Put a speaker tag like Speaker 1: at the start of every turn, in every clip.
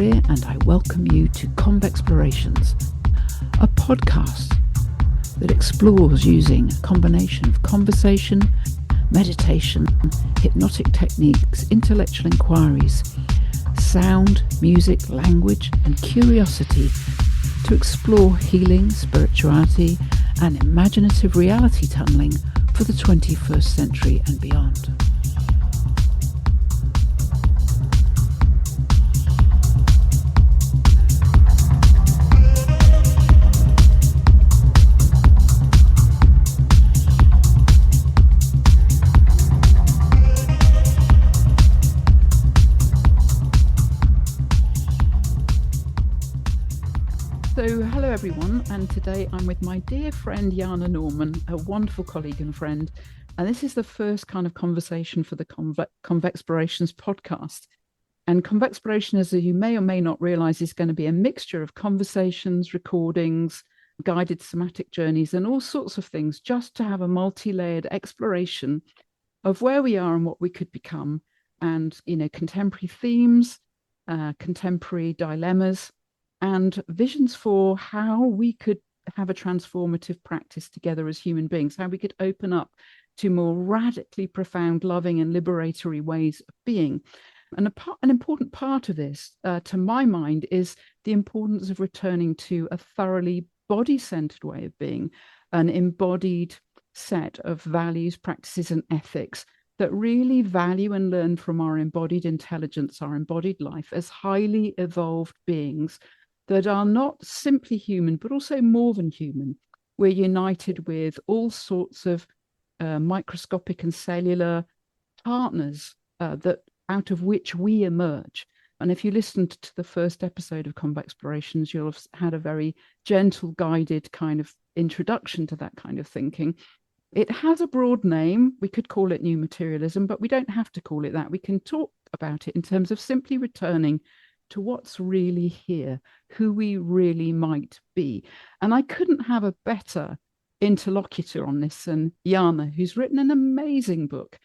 Speaker 1: Greer and I welcome you to Convexplorations, a podcast that explores using a combination of conversation, meditation, hypnotic techniques, intellectual inquiries, sound, music, language and curiosity to explore healing, spirituality and imaginative reality tunneling for the 21st century and beyond. So hello everyone, and today I'm with my dear friend Jana Norman, a wonderful colleague and friend, and this is the first kind of conversation for the Convexplorations podcast. And Convexploration, as you may or may not realize, is going to be a mixture of conversations, recordings, guided somatic journeys and all sorts of things, just to have a multi-layered exploration of where we are and what we could become, and contemporary themes, contemporary dilemmas, and visions for how we could have a transformative practice together as human beings, how we could open up to more radically profound, loving and liberatory ways of being. And an important part of this, to my mind, is the importance of returning to a thoroughly body-centered way of being, an embodied set of values, practices and ethics that really value and learn from our embodied intelligence, our embodied life as highly evolved beings that are not simply human, but also more than human. We're united with all sorts of microscopic and cellular partners that out of which we emerge. And if you listened to the first episode of Convexplorations, you'll have had a very gentle, guided kind of introduction to that kind of thinking. It has a broad name. We could call it new materialism, but we don't have to call it that. We can talk about it in terms of simply returning to what's really here, who we really might be. And I couldn't have a better interlocutor on this than Jana, who's written an amazing book,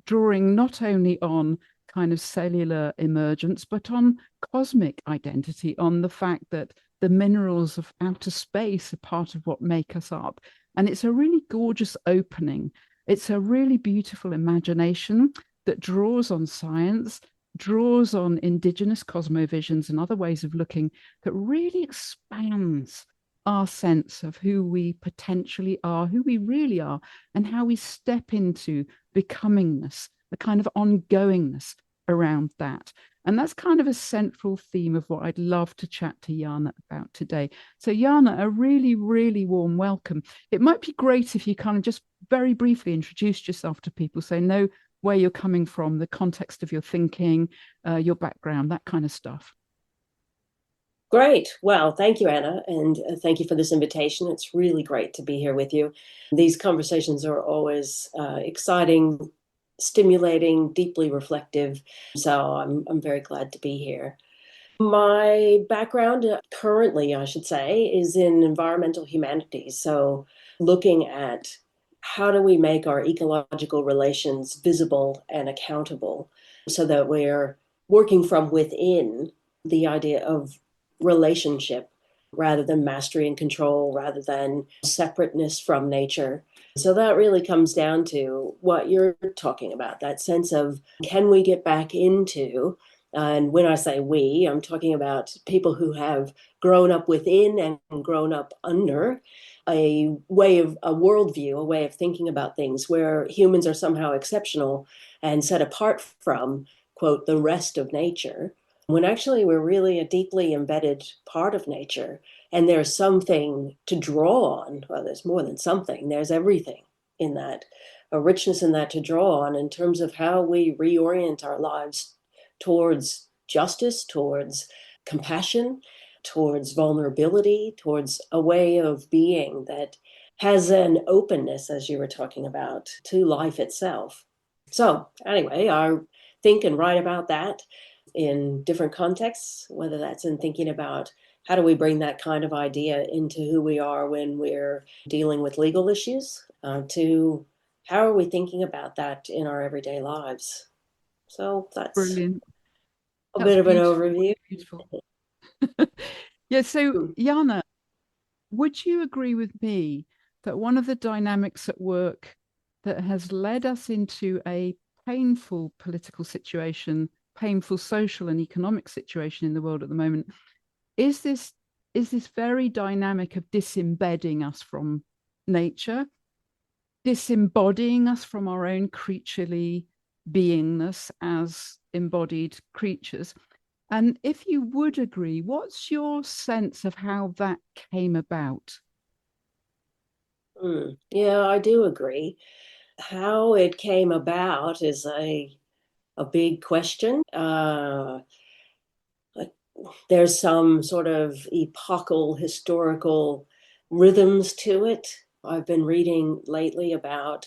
Speaker 1: drawing not only on kind of cellular emergence, but on cosmic identity, on the fact that the minerals of outer space are part of what make us up. And it's a really gorgeous opening. It's a really beautiful imagination that draws on science, draws on Indigenous cosmovisions and other ways of looking, that really expands our sense of who we potentially are, who we really are, and how we step into becomingness, the kind of ongoingness around that. And that's kind of a central theme of what I'd love to chat to Jana about today. So Jana, a really, really warm welcome. It might be great if you kind of just very briefly introduced yourself to people, so know where you're coming from, the context of your thinking, your background, that kind of stuff.
Speaker 2: Great. Well, thank you, Anna, and thank you for this invitation. It's really great to be here with you. These conversations are always exciting, stimulating, deeply reflective. So I'm very glad to be here. My background currently, I should say, is in environmental humanities. So looking at how do we make our ecological relations visible and accountable so that we're working from within the idea of relationship rather than mastery and control, rather than separateness from nature. So that really comes down to what you're talking about, that sense of, can we get back into, and when I say we, I'm talking about people who have grown up within and grown up under a way of a worldview, a way of thinking about things where humans are somehow exceptional and set apart from, quote, the rest of nature, when actually we're really a deeply embedded part of nature. And there's something to draw on. Well, there's more than something. There's everything in that, a richness in that to draw on in terms of how we reorient our lives towards justice, towards compassion, towards vulnerability, towards a way of being that has an openness, as you were talking about, to life itself. So anyway, I think and write about that in different contexts, whether that's in thinking about how do we bring that kind of idea into who we are when we're dealing with legal issues, to how are we thinking about that in our everyday lives. So that's
Speaker 1: brilliant.
Speaker 2: a bit of an overview.
Speaker 1: Beautiful. Yeah. So,
Speaker 2: Hmm.
Speaker 1: Jana, would you agree with me that one of the dynamics at work that has led us into a painful political situation, painful social and economic situation in the world at the moment, is this very dynamic of disembedding us from nature, disembodying us from our own creaturely beingness as embodied creatures? And if you would agree, what's your sense of how that came about?
Speaker 2: Yeah, I do agree. How it came about is a big question. There's some sort of epochal historical rhythms to it. I've been reading lately about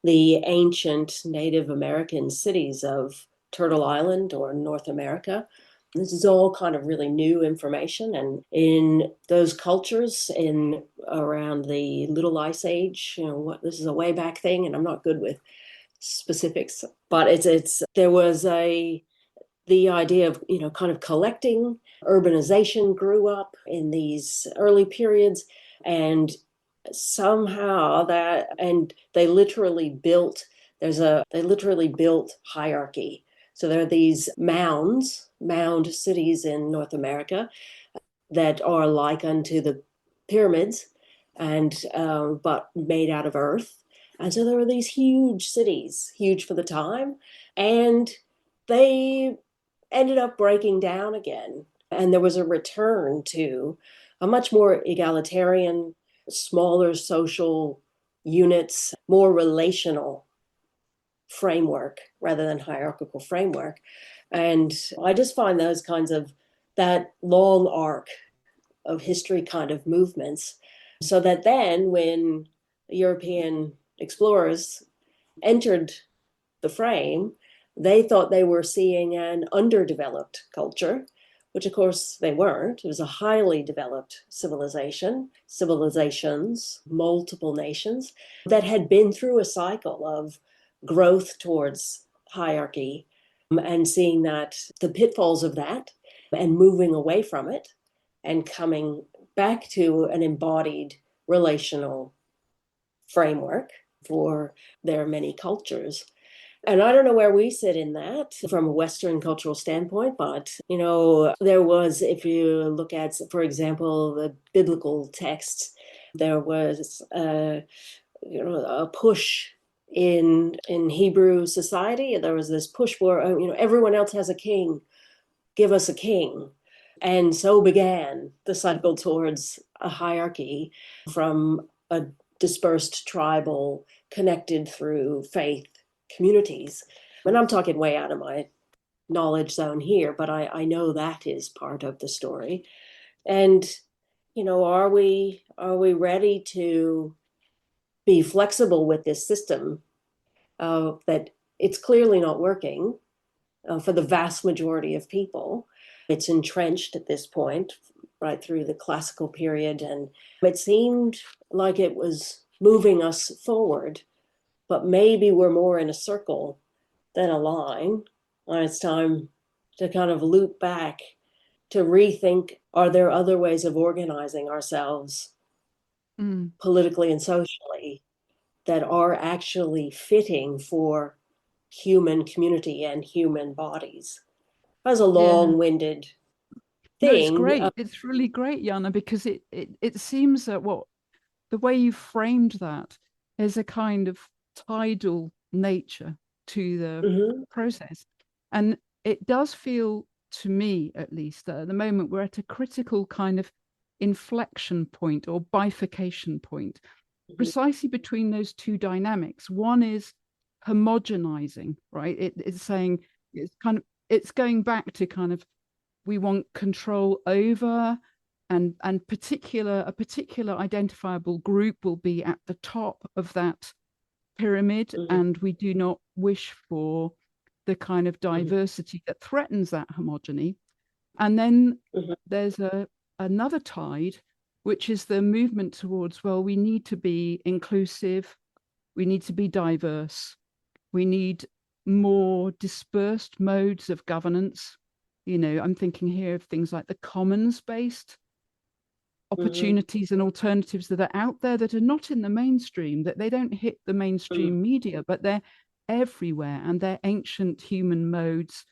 Speaker 2: the ancient Native American cities of Turtle Island or North America. This is all kind of really new information. And in those cultures in around the Little Ice Age, this is a way back thing, and I'm not good with specifics, but it's there was the idea of kind of collecting. Urbanization grew up in these early periods, and somehow that and they literally built hierarchy. So there are these mound cities in North America that are like unto the pyramids, and but made out of earth. And so there were these huge cities, huge for the time, and they ended up breaking down again. And there was a return to a much more egalitarian, smaller social units, more relational framework rather than hierarchical framework. And I just find those kinds of that long arc of history kind of movements, so that then when European explorers entered the frame, they thought they were seeing an underdeveloped culture, which of course they weren't. It was a highly developed civilizations, multiple nations that had been through a cycle of growth towards hierarchy, and seeing that the pitfalls of that and moving away from it and coming back to an embodied relational framework for their many cultures. And I don't know where we sit in that from a Western cultural standpoint, but there was, if you look at, for example, the biblical texts, there was a push in Hebrew society. There was this push for everyone else has a king, give us a king. And so began the cycle towards a hierarchy from a dispersed tribal, connected through faith communities. And I'm talking way out of my knowledge zone here, but I know that is part of the story. And are we ready to be flexible with this system, that it's clearly not working for the vast majority of people? It's entrenched at this point, right through the classical period, and it seemed like it was moving us forward, but maybe we're more in a circle than a line. And it's time to kind of loop back to rethink, are there other ways of organizing ourselves
Speaker 1: Mm,
Speaker 2: politically and socially that are actually fitting for human community and human bodies? That was a
Speaker 1: yeah.
Speaker 2: long-winded
Speaker 1: No, it's
Speaker 2: thing.
Speaker 1: great. It's really great, Jana, because it seems that what the way you framed that is a kind of tidal nature to the
Speaker 2: Mhm,
Speaker 1: process. And it does feel to me, at least, that at the moment we're at a critical kind of inflection point or bifurcation point,
Speaker 2: mhm,
Speaker 1: precisely between those two dynamics. One is homogenizing, right? It's saying it's going back to kind of we want control over, and a particular identifiable group will be at the top of that pyramid,
Speaker 2: mhm,
Speaker 1: and we do not wish for the kind of
Speaker 2: mhm,
Speaker 1: diversity that threatens that homogeny. And then
Speaker 2: mhm,
Speaker 1: there's another tide, which is the movement towards, well, we need to be inclusive, we need to be diverse, we need more dispersed modes of governance. I'm thinking here of things like the commons based opportunities and alternatives that are out there that are not in the mainstream, that they don't hit the mainstream media, but they're everywhere, and they're ancient human modes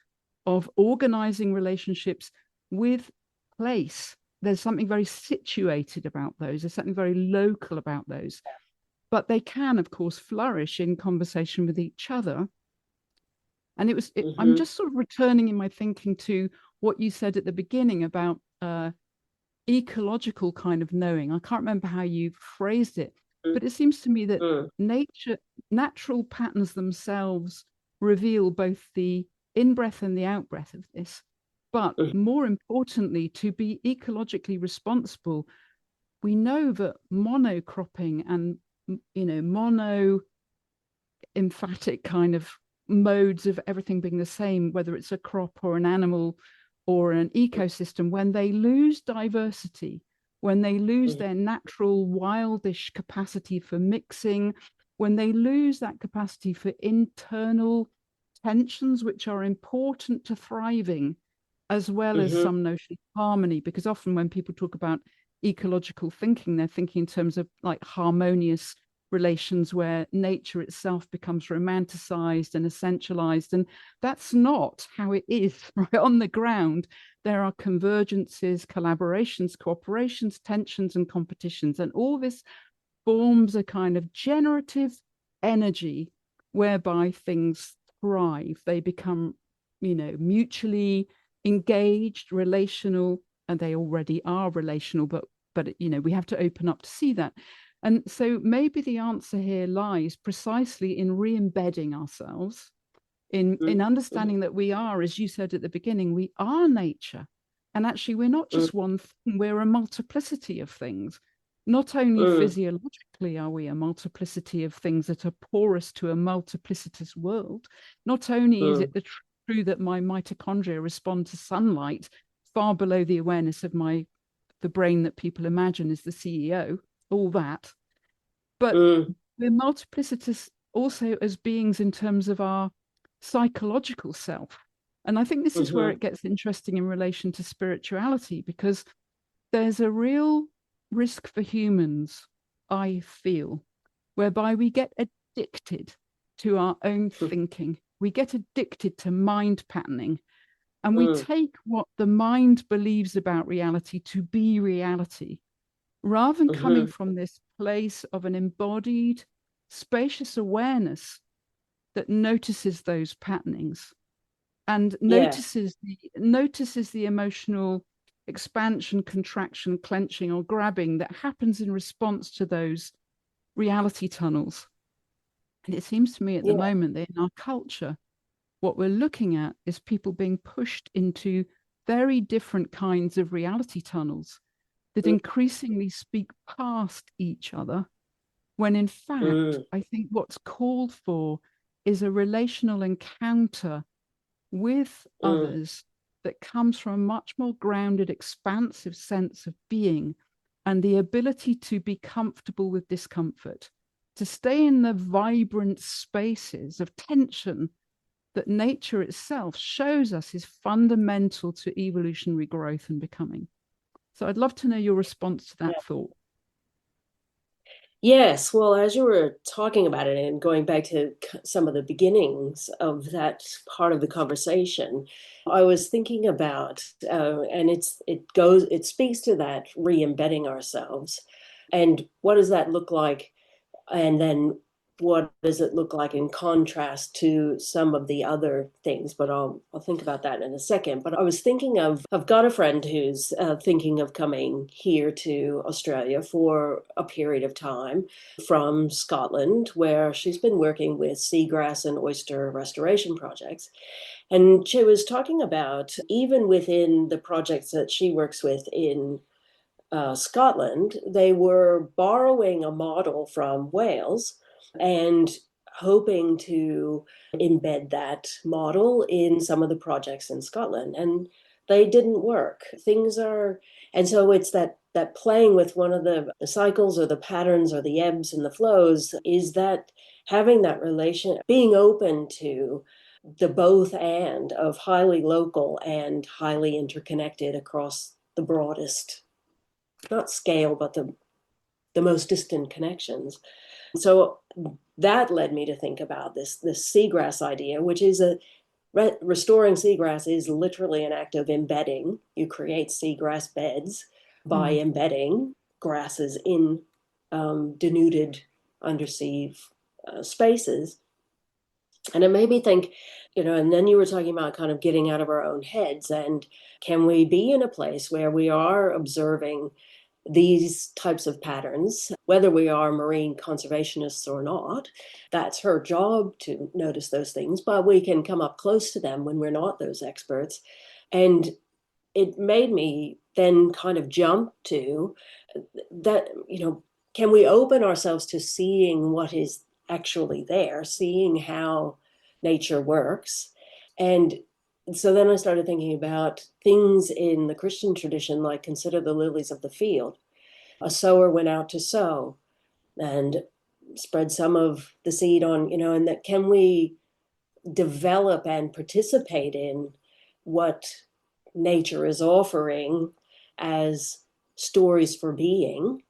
Speaker 1: of organizing relationships with place. There's something very situated about those. There's something very local about those. But they can, of course, flourish in conversation with each other. And I'm just sort of returning in my thinking to what you said at the beginning about ecological kind of knowing. I can't remember how you phrased it, but it seems to me that natural patterns themselves reveal both the in-breath and the out-breath of this. But more importantly, to be ecologically responsible, we know that monocropping and, mono emphatic kind of modes of everything being the same, whether it's a crop or an animal or an ecosystem, when they lose diversity, when they lose their natural wildish capacity for mixing, when they lose that capacity for internal tensions, which are important to thriving, as well as some notion of harmony, because often when people talk about ecological thinking, they're thinking in terms of like harmonious relations where nature itself becomes romanticized and essentialized. And that's not how it is. Right on the ground, there are convergences, collaborations, cooperations, tensions, and competitions. And all this forms a kind of generative energy whereby things thrive. They become, mutually engaged, relational, and they already are relational, but we have to open up to see that. And so maybe the answer here lies precisely in re-embedding ourselves, in understanding that we are, as you said at the beginning, we are nature. And actually, we're not just one thing, we're a multiplicity of things. Not only physiologically are we a multiplicity of things that are porous to a multiplicitous world, not only is it true that my mitochondria respond to sunlight far below the awareness of the brain that people imagine is the CEO, all that. But we're multiplicitous also as beings in terms of our psychological self. And I think this is where it gets interesting in relation to spirituality, because there's a real risk for humans, I feel, whereby we get addicted to our own thinking. We get addicted to mind patterning, and we take what the mind believes about reality to be reality, rather than coming from this place of an embodied, spacious awareness that notices those patternings and notices the emotional expansion, contraction, clenching, or grabbing that happens in response to those reality tunnels. And it seems to me at the moment that in our culture, what we're looking at is people being pushed into very different kinds of reality tunnels that increasingly speak past each other, when in fact, I think what's called for is a relational encounter with others that comes from a much more grounded, expansive sense of being, and the ability to be comfortable with discomfort, to stay in the vibrant spaces of tension that nature itself shows us is fundamental to evolutionary growth and becoming. So I'd love to know your response to that thought.
Speaker 2: Yes, well, as you were talking about it and going back to some of the beginnings of that part of the conversation, I was thinking about, and it speaks to that re-embedding ourselves, and what does that look like, and then what does it look like in contrast to some of the other things? But I'll think about that in a second. But I was thinking I've got a friend who's thinking of coming here to Australia for a period of time from Scotland, where she's been working with seagrass and oyster restoration projects. And she was talking about, even within the projects that she works with in Scotland, they were borrowing a model from Wales and hoping to embed that model in some of the projects in Scotland. And they didn't work. And so it's that playing with one of the cycles or the patterns or the ebbs and the flows, is that having that relation, being open to the both and of highly local and highly interconnected across the broadest not scale, but the most distant connections. So that led me to think about this seagrass idea, which is restoring seagrass is literally an act of embedding. You create seagrass beds by embedding grasses in denuded undersea spaces. And it made me think, and then you were talking about kind of getting out of our own heads, and can we be in a place where we are observing these types of patterns, whether we are marine conservationists or not? That's her job to notice those things, but we can come up close to them when we're not those experts. And it made me then kind of jump to that, can we open ourselves to seeing what is actually there, seeing how nature works? And so then I started thinking about things in the Christian tradition, like consider the lilies of the field. A sower went out to sow and spread some of the seed on, and that can we develop and participate in what nature is offering as stories for being.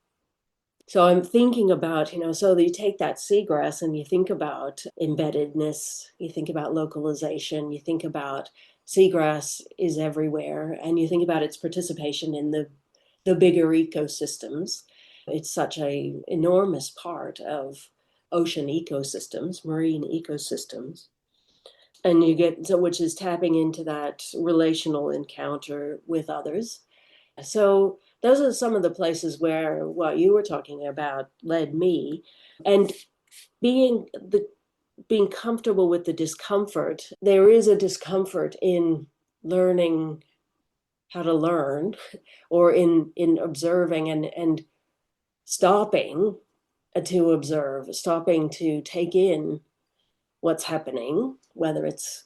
Speaker 2: So I'm thinking about, so you take that seagrass and you think about embeddedness, you think about localization, you think about seagrass is everywhere, and you think about its participation in the bigger ecosystems. It's such an enormous part of ocean ecosystems, marine ecosystems. And you get, so which is tapping into that relational encounter with others. So those are some of the places where what you were talking about led me. And being comfortable with the discomfort. There is a discomfort in learning how to learn, or in observing and stopping to observe, stopping to take in what's happening, whether it's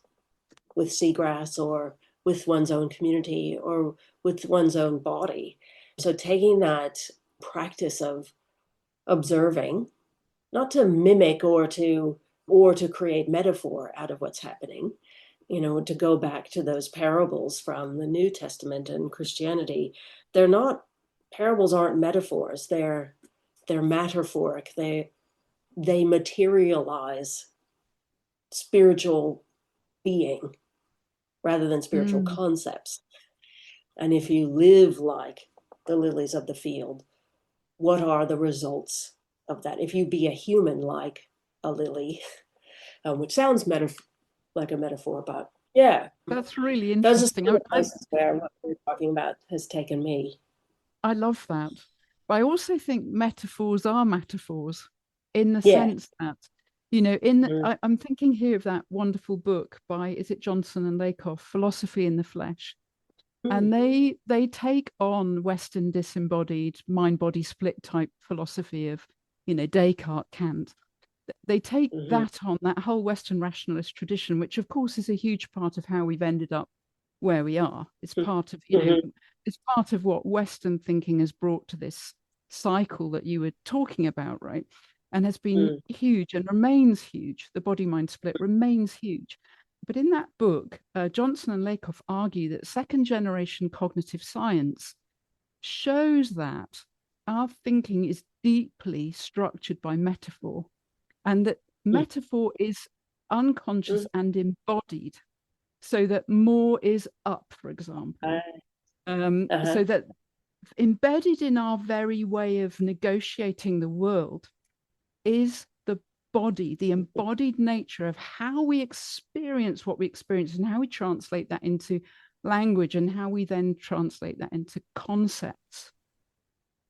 Speaker 2: with seagrass or with one's own community or with one's own body. So taking that practice of observing, not to mimic or to create metaphor out of what's happening, to go back to those parables from the New Testament and Christianity. Parables aren't metaphors, they're metaphoric. They materialize spiritual being rather than spiritual concepts. And if you live like the lilies of the field, what are the results of that? If you be a human like a lily, which sounds like a metaphor, but yeah.
Speaker 1: That's really
Speaker 2: Those are
Speaker 1: interesting.
Speaker 2: some of the places where what we're talking about has taken me.
Speaker 1: I love that. But I also think metaphors are metaphors in the
Speaker 2: Yeah.
Speaker 1: sense that, I'm thinking here of that wonderful book by, is it Johnson and Lakoff, Philosophy in the Flesh? And they take on Western disembodied mind-body split type philosophy of, Descartes, Kant. They take that on, that whole Western rationalist tradition, which of course is a huge part of how we've ended up where we are. It's part of, it's part of what Western thinking has brought to this cycle that you were talking about, right? And has been huge and remains huge. The body-mind split remains huge. But in that book, Johnson and Lakoff argue that second generation cognitive science shows that our thinking is deeply structured by metaphor, and that metaphor is unconscious and embodied, so that more is up, for example. So that embedded in our very way of negotiating the world is the body, the embodied nature of how we experience what we experience and how we translate that into language and how we then translate that into concepts.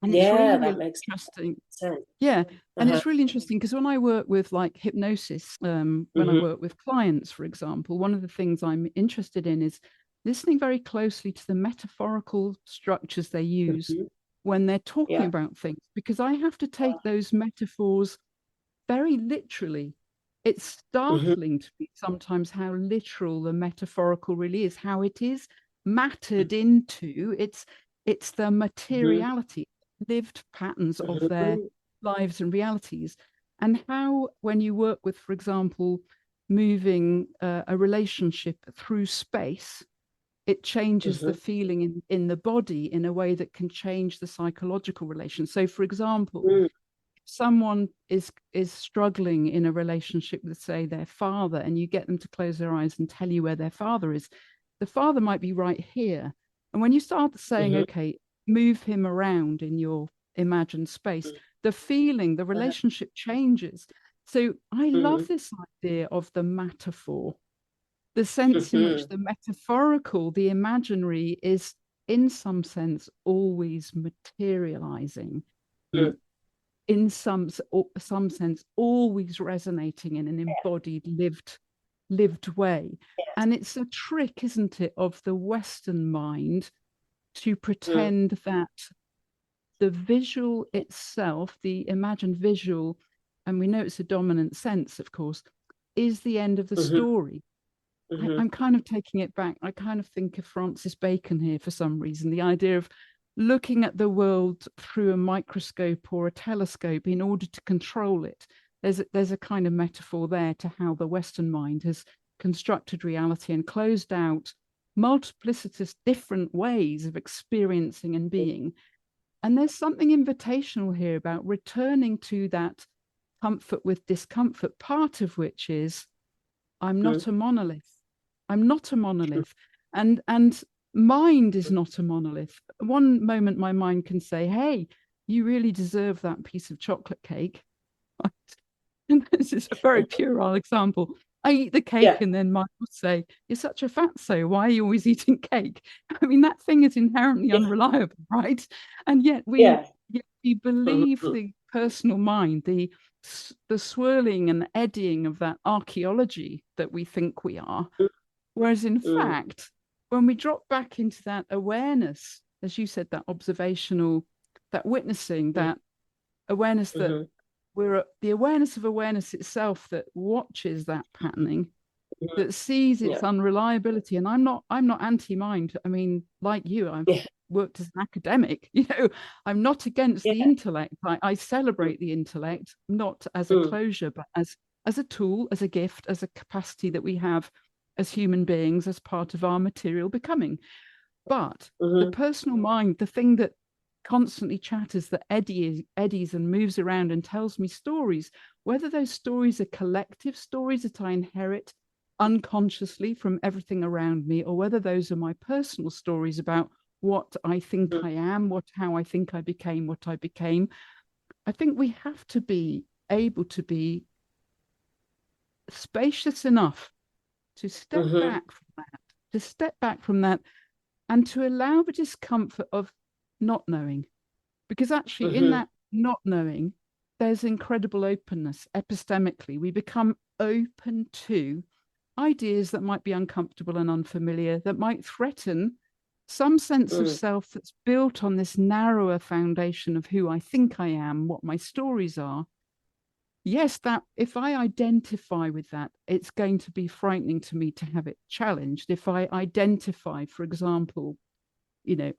Speaker 1: And it's really,
Speaker 2: that
Speaker 1: really
Speaker 2: makes
Speaker 1: interesting.
Speaker 2: sense.
Speaker 1: Yeah. And it's really interesting because when I work with like hypnosis, when I work with clients, for example, one of the things I'm interested in is listening very closely to the metaphorical structures they use when they're talking about things, because I have to take those metaphors very literally. It's startling to me sometimes how literal the metaphorical really is, how it is mattered into. It's the materiality, lived patterns of their lives and realities, and how when you work with, for example, moving a relationship through space, it changes the feeling in the body in a way that can change the psychological relation. So, for example, someone is struggling in a relationship with, say, their father, and you get them to close their eyes and tell you where their father is, the father might be right here. And when you start saying, okay, move him around in your imagined space, the feeling, the relationship changes. So I love this idea of the metaphor, the sense in which the metaphorical, the imaginary, is in some sense always materializing, in some sense always resonating in an embodied, lived way. And it's a trick, isn't it, of the Western mind to pretend that the visual itself, the imagined visual, and we know it's a dominant sense, of course, is the end of the story. I'm kind of taking it back. I kind of think of Francis Bacon here for some reason, the idea of looking at the world through a microscope or a telescope in order to control it. There's a kind of metaphor there to how the Western mind has constructed reality and closed out multiplicitous different ways of experiencing and being. And there's something invitational here about returning to that comfort with discomfort, part of which is I'm not a monolith. I'm not a monolith. And mind is not a monolith. One moment my mind can say, hey, you really deserve that piece of chocolate cake. And this is a very puerile example. I eat the cake and then mine will say, you're such a fatso. Why are you always eating cake? I mean, that thing is inherently unreliable, right? And yet we believe the personal mind, the swirling and eddying of that archaeology that we think we are. Whereas in fact, when we drop back into that awareness, as you said, that observational, that witnessing, that awareness that we're the awareness of awareness itself that watches that patterning, that sees its unreliability. And I'm not anti-mind. I mean, like you, I've worked as an academic, I'm not against the intellect. I celebrate the intellect, not as a closure, but as a tool, as a gift, as a capacity that we have as human beings, as part of our material becoming. But the personal mind, the thing that constantly chatters, that eddies and moves around and tells me stories, whether those stories are collective stories that I inherit unconsciously from everything around me, or whether those are my personal stories about what I think I am, how I think I became what I became. I think we have to be able to be spacious enough to step back from that, and to allow the discomfort of not knowing. Because actually in that not knowing, there's incredible openness. Epistemically, we become open to ideas that might be uncomfortable and unfamiliar, that might threaten some sense of self that's built on this narrower foundation of who I think I am, what my stories are. Yes, that if I identify with that, it's going to be frightening to me to have it challenged. If I identify, for example,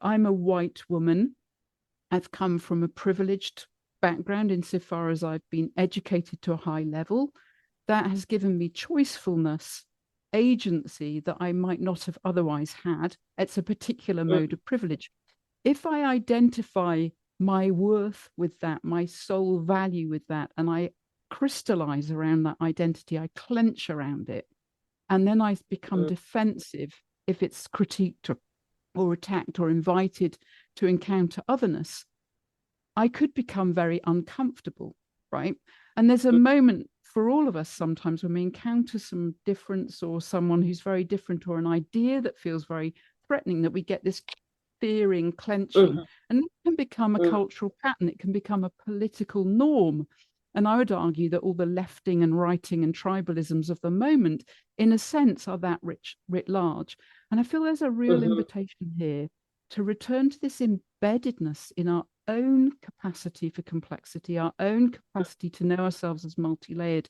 Speaker 1: I'm a white woman, I've come from a privileged background insofar as I've been educated to a high level, that has given me choicefulness, agency that I might not have otherwise had. It's a particular mode of privilege. If I identify my worth with that, my soul value with that, and I crystallize around that identity, I clench around it, and then I become defensive if it's critiqued or attacked or invited to encounter otherness, I could become very uncomfortable, right? And there's a moment for all of us sometimes when we encounter some difference, or someone who's very different, or an idea that feels very threatening, that we get this fearing, clenching, and it can become a cultural pattern. It can become a political norm. And I would argue that all the lefting and righting and tribalisms of the moment, in a sense, are that writ large. And I feel there's a real invitation here to return to this embeddedness in our own capacity for complexity, our own capacity to know ourselves as multi-layered,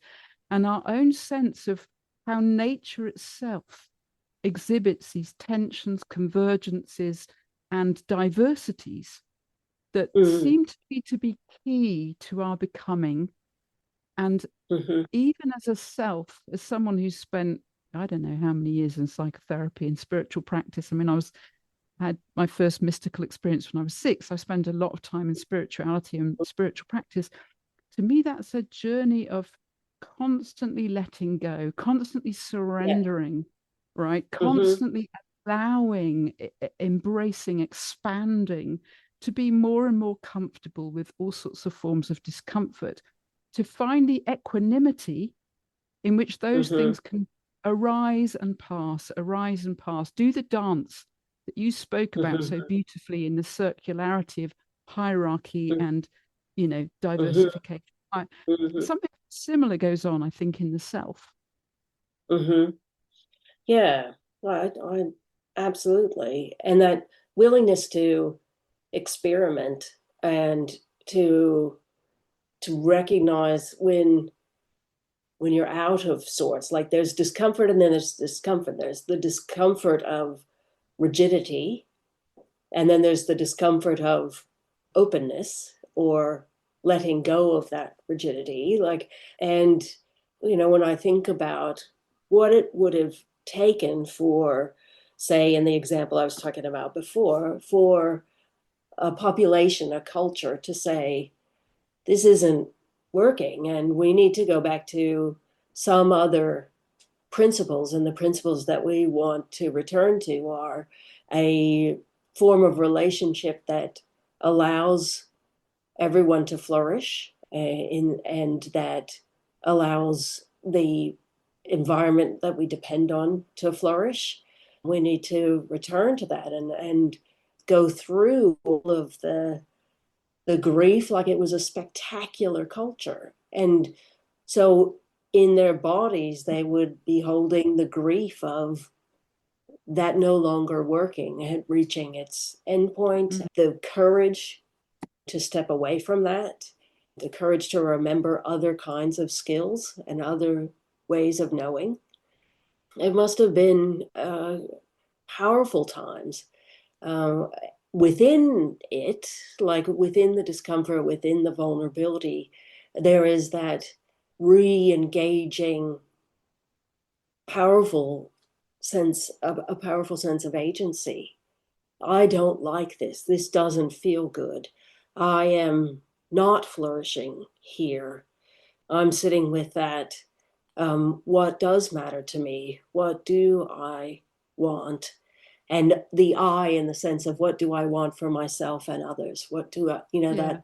Speaker 1: and our own sense of how nature itself exhibits these tensions, convergences, and diversities that seem to be key to our becoming. And even as a self, as someone who's spent I don't know how many years in psychotherapy and spiritual practice. I mean, had my first mystical experience when I was 6. I spent a lot of time in spirituality and spiritual practice. To me, that's a journey of constantly letting go, constantly surrendering, right? Constantly allowing, embracing, expanding, to be more and more comfortable with all sorts of forms of discomfort, to find the equanimity in which those things can arise and pass, do the dance that you spoke about so beautifully in the circularity of hierarchy and, diversification. Something similar goes on, I think, in the self.
Speaker 2: Yeah, I absolutely. And that willingness to experiment and to recognize when you're out of sorts. Like there's discomfort and then there's discomfort. There's the discomfort of rigidity, and then there's the discomfort of openness or letting go of that rigidity. And when I think about what it would have taken for, say, in the example I was talking about before, for a population, a culture to say, this isn't working and we need to go back to some other principles, and the principles that we want to return to are a form of relationship that allows everyone to flourish, and that allows the environment that we depend on to flourish. We need to return to that and go through all of the grief like it was a spectacular culture. And so in their bodies, they would be holding the grief of that no longer working and reaching its endpoint, the courage to step away from that, the courage to remember other kinds of skills and other ways of knowing. It must have been powerful times. Within it, like within the discomfort, within the vulnerability, there is that re-engaging powerful sense of a powerful sense of agency. I don't like this. This doesn't feel good. I am not flourishing here. I'm sitting with that. What does matter to me? What do I want? And the I in the sense of what do I want for myself and others? What do I,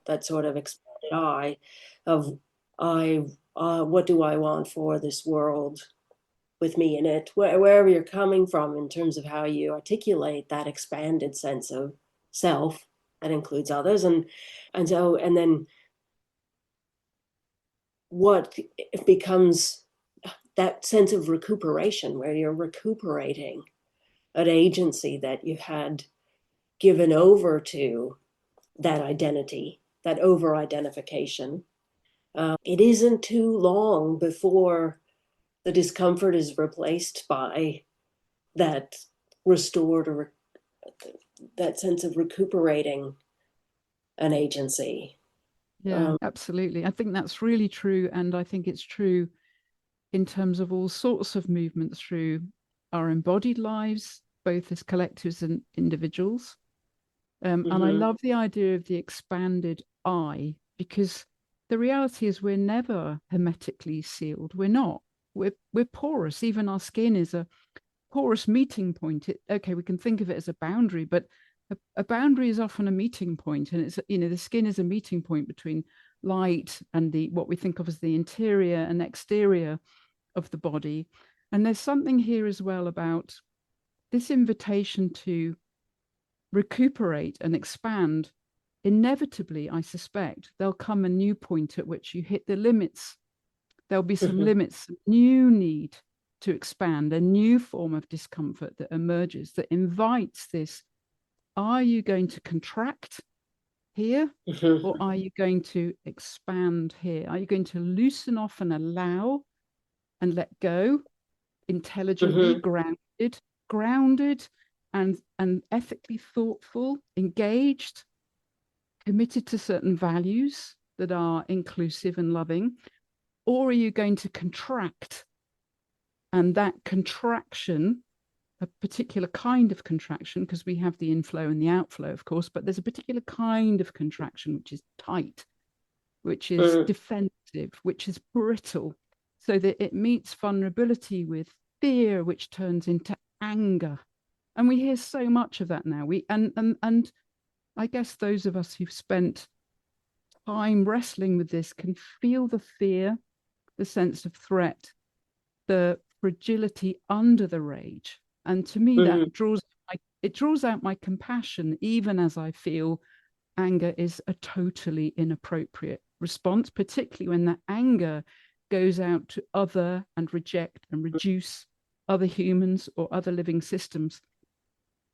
Speaker 2: that sort of expanded I of what do I want for this world with me in it, wherever you're coming from in terms of how you articulate that expanded sense of self that includes others. And then what becomes that sense of recuperation, where you're recuperating an agency that you had given over to that identity, that over identification. It isn't too long before the discomfort is replaced by that restored or that sense of recuperating an agency.
Speaker 1: Yeah, absolutely. I think that's really true. And I think it's true in terms of all sorts of movements through our embodied lives, both as collectives and individuals. And I love the idea of the expanded I, because the reality is we're never hermetically sealed. We're not. We're porous. Even our skin is a porous meeting point. Okay, we can think of it as a boundary, but a boundary is often a meeting point, and it's, the skin is a meeting point between light and the what we think of as the interior and exterior of the body. And there's something here as well about this invitation to recuperate and expand. Inevitably, I suspect there'll come a new point at which you hit the limits. There'll be some limits, some new need to expand, a new form of discomfort that emerges that invites this. Are you going to contract here, or are you going to expand here? Are you going to loosen off and allow and let go intelligently, grounded and ethically thoughtful, engaged, committed to certain values that are inclusive and loving? Or are you going to contract And that contraction, a particular kind of contraction, because we have the inflow and the outflow, of course, but there's a particular kind of contraction which is tight, which is defensive, which is brittle, so that it meets vulnerability with fear, which turns into anger. And we hear so much of that now. And I guess those of us who've spent time wrestling with this can feel the fear, the sense of threat, the fragility under the rage. And to me, that draws out my compassion, even as I feel anger is a totally inappropriate response, particularly when that anger goes out to other and reject and reduce other humans or other living systems.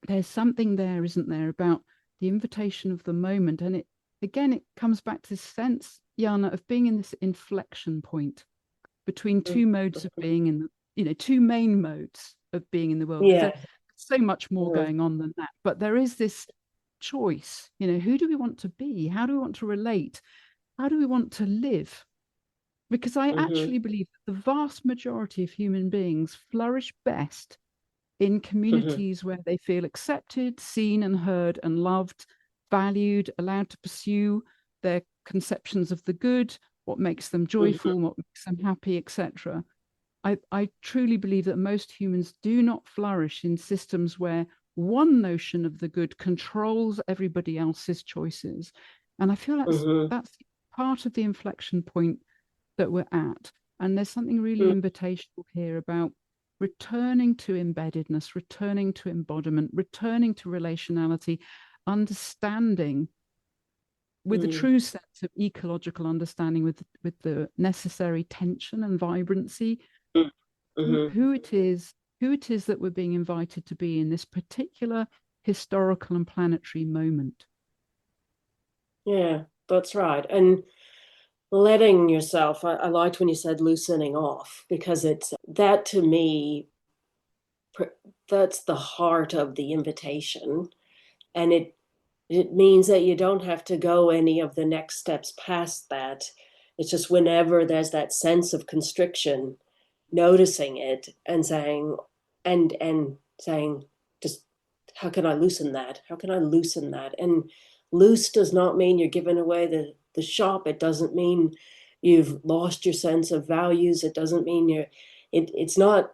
Speaker 1: There's something there, isn't there, about the invitation of the moment. And it comes back to this sense, Jana, of being in this inflection point between two modes of being in the, two main modes of being in the world.
Speaker 2: Yeah.
Speaker 1: There's so much more going on than that, but there is this choice. Who do we want to be? How do we want to relate? How do we want to live? Because I actually believe that the vast majority of human beings flourish best in communities where they feel accepted, seen and heard and loved, valued, allowed to pursue their conceptions of the good, what makes them joyful, what makes them happy, etc. I truly believe that most humans do not flourish in systems where one notion of the good controls everybody else's choices. And I feel that's part of the inflection point that we're at. And there's something really invitational here about returning to embeddedness, returning to embodiment, returning to relationality, understanding with a true sense of ecological understanding, with the necessary tension and vibrancy, who it is that we're being invited to be in this particular historical and planetary moment.
Speaker 2: Yeah, that's right. And letting yourself, I liked when you said loosening off, because it's that, to me, that's the heart of the invitation. And it means that you don't have to go any of the next steps past that. It's just whenever there's that sense of constriction, noticing it and saying, just how can I loosen that? How can I loosen that? And loose does not mean you're giving away the shop. It doesn't mean you've lost your sense of values. It doesn't mean it's not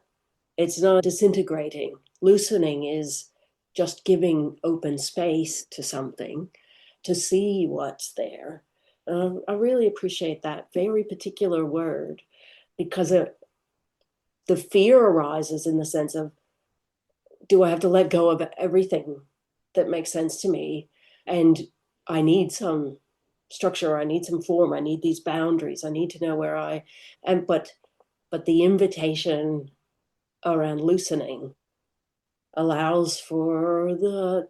Speaker 2: disintegrating. Loosening is just giving open space to something, to see what's there. I really appreciate that very particular word, because the fear arises in the sense of, do I have to let go of everything that makes sense to me? And I need some structure, I need some form, I need these boundaries, I need to know where I am. But the invitation around loosening allows for the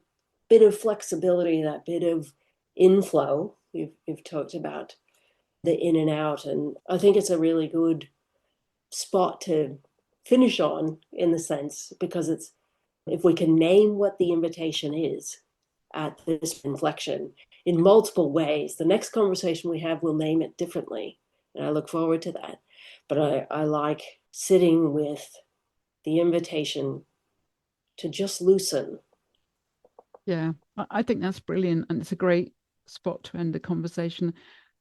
Speaker 2: bit of flexibility, that bit of inflow. You've talked about the in and out, and I think it's a really good spot to finish on, in the sense, because it's, if we can name what the invitation is at this inflection in multiple ways, the next conversation we have will name it differently, and I look forward to that. But I like sitting with the invitation to just loosen.
Speaker 1: Yeah, I think that's brilliant. And it's a great spot to end the conversation.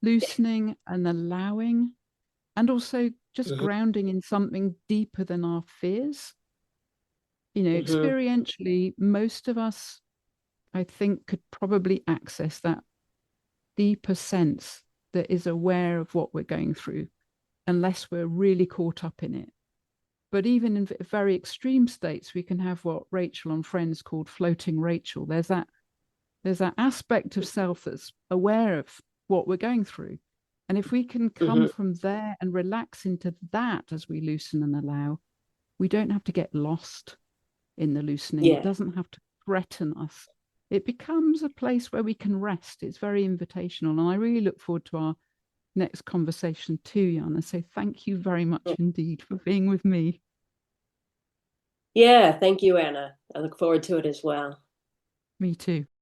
Speaker 1: Loosening and allowing, and also just grounding in something deeper than our fears. Experientially, most of us, I think, could probably access that deeper sense that is aware of what we're going through, unless we're really caught up in it. But even in very extreme states, we can have what Rachel on Friends called floating Rachel. There's that aspect of self that's aware of what we're going through. And if we can come from there and relax into that as we loosen and allow, we don't have to get lost in the loosening. It doesn't have to threaten us. It becomes a place where we can rest. It's very invitational. And I really look forward to our next conversation too, Jana. So thank you very much indeed for being with me.
Speaker 2: Yeah, thank you, Anna. I look forward to it as well.
Speaker 1: Me too.